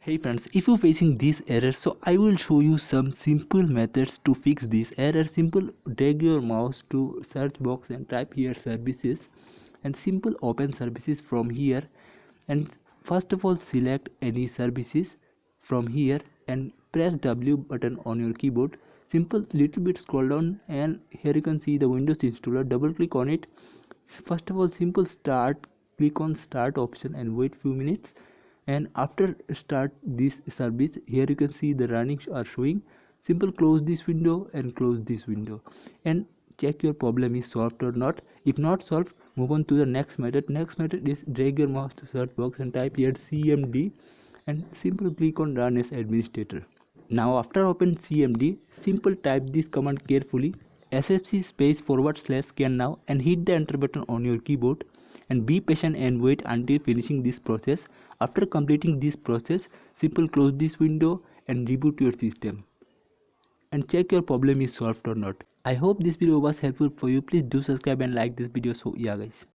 Hey friends, if you're facing this error, so I will show you some simple methods to fix this error. Simple, drag your mouse to search box and type here services, and simple open services from here. And first of all, select any services from here and press W button on your keyboard. Simple, little bit scroll down, and here you can see the Windows installer. Double click on it. First of all, simple start, click on start option and wait few minutes. And after start this service, here you can see the runnings are showing. Simple close this window and close this window and check your problem is solved or not. If not solved, move on to the next method. Next method is drag your mouse to search box and type here cmd and simple click on run as administrator. Now after open cmd, simple type this command carefully, sfc space / scan now, and hit the enter button on your keyboard, and be patient and wait until finishing this process. After completing this process, simple close this window and reboot your system and check your problem is solved or not. I hope this video was helpful for you. Please do subscribe and like this video. So yeah guys.